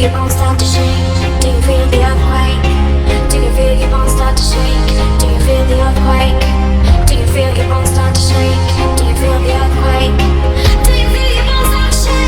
your bones start to shake? Do you feel the earthquake? Do you feel your bones start to shake? Do you feel the earthquake? Do you feel your bones start to shake? Do you feel the earthquake? Do you feel your bones start to shake?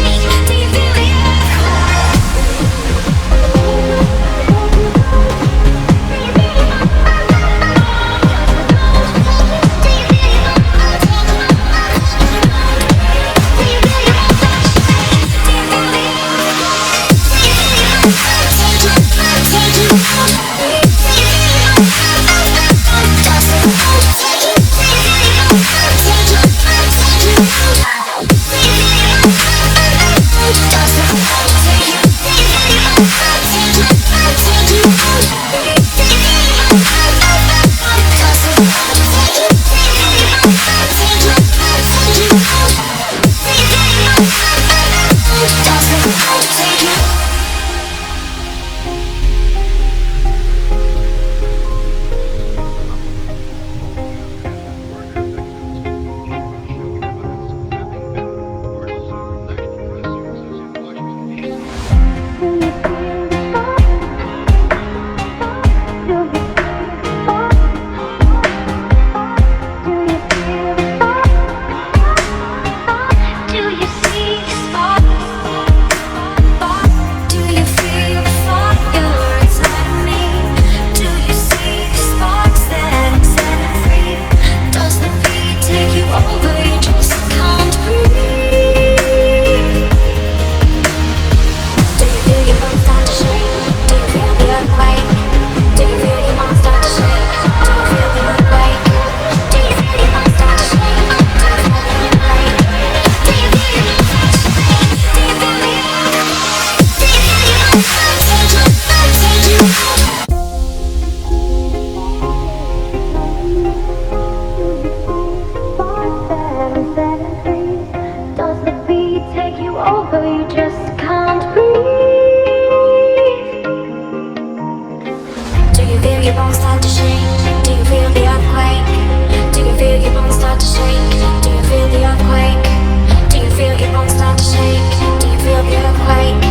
Do you feel the earthquake?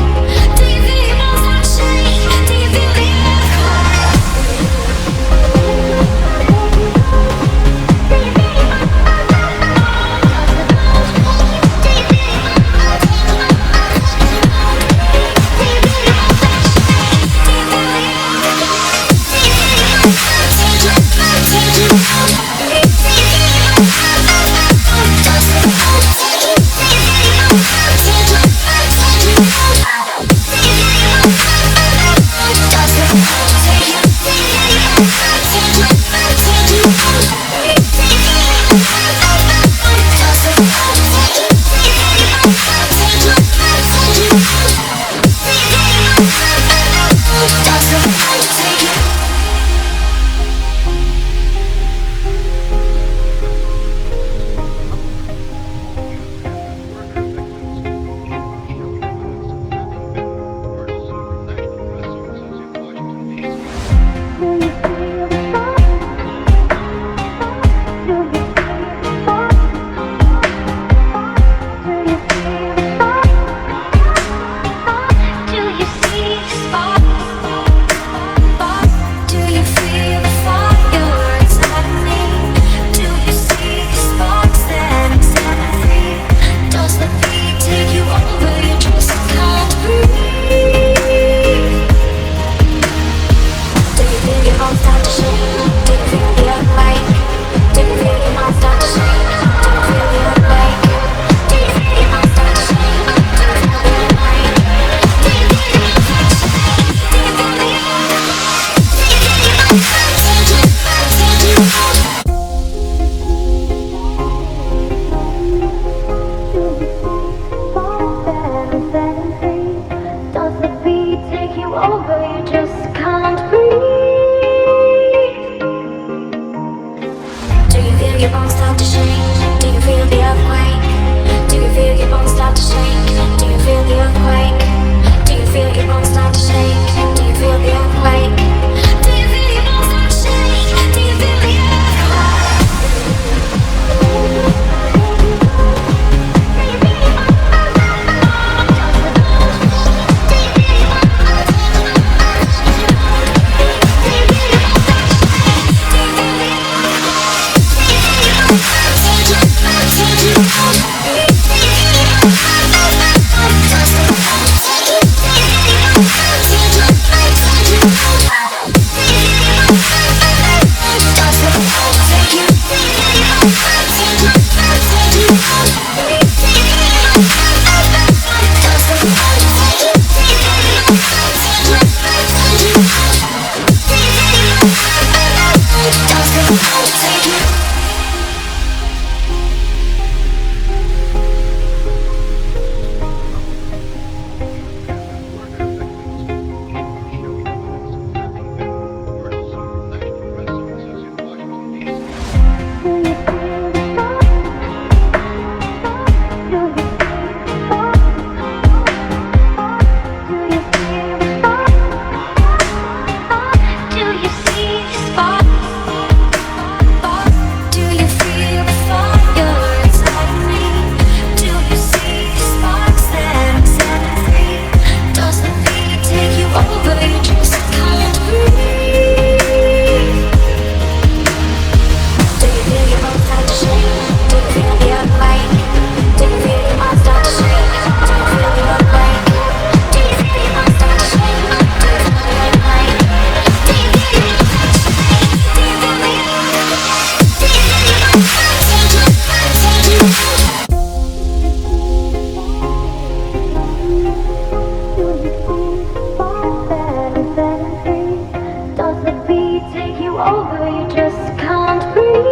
over, you just can't breathe.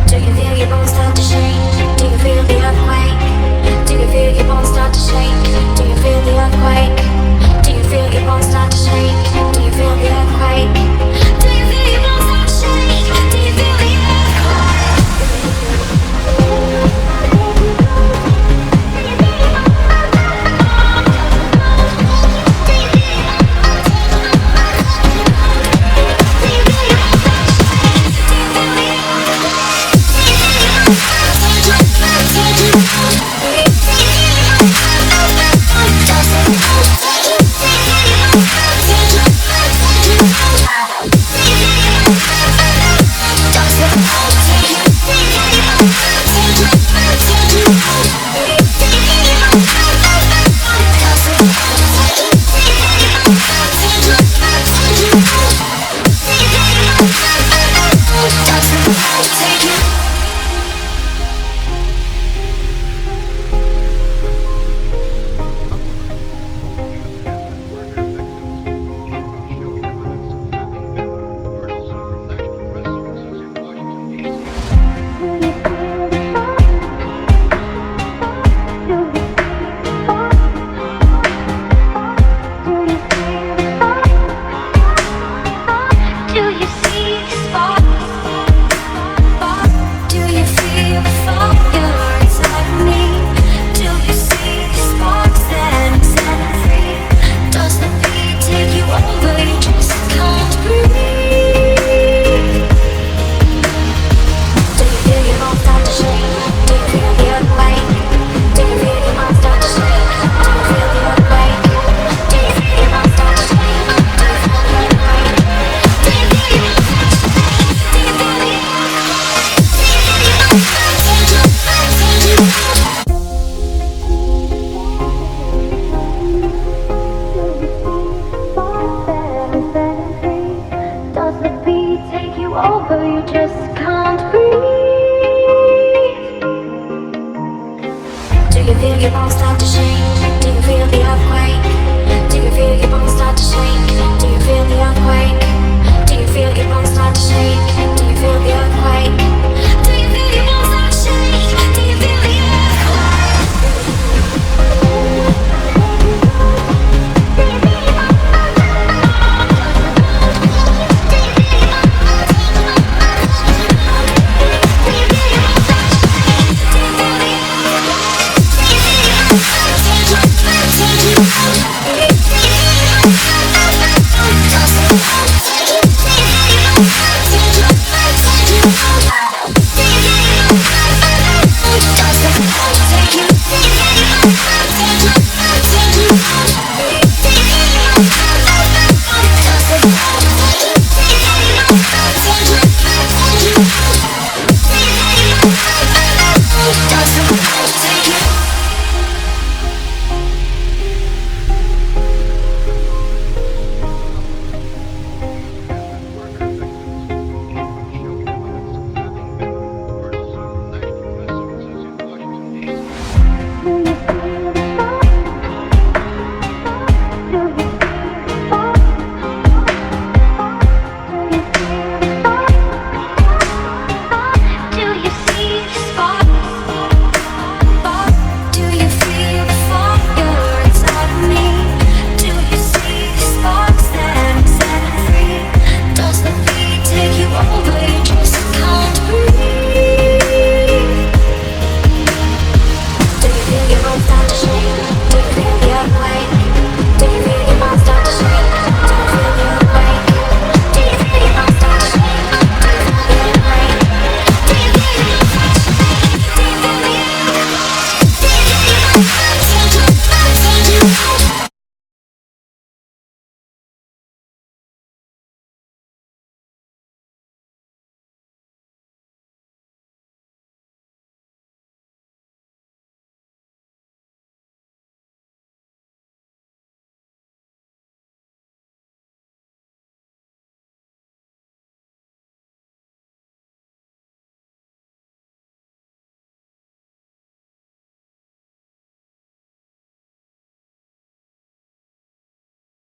Do you feel your bones start to shake? Do you feel the earthquake? Do you feel your bones start to shake? Do you feel the earthquake? Do you feel your bones start to shake? Do you feel the earthquake? Do you feel your bones start to shake? Do you feel the over, you just can't breathe. Do you feel your bones start to shake? Do you feel the earthquake? Do you feel your bones start to shake? Do you feel the earthquake? Do you feel your bones start to shake? Do you feel the earthquake?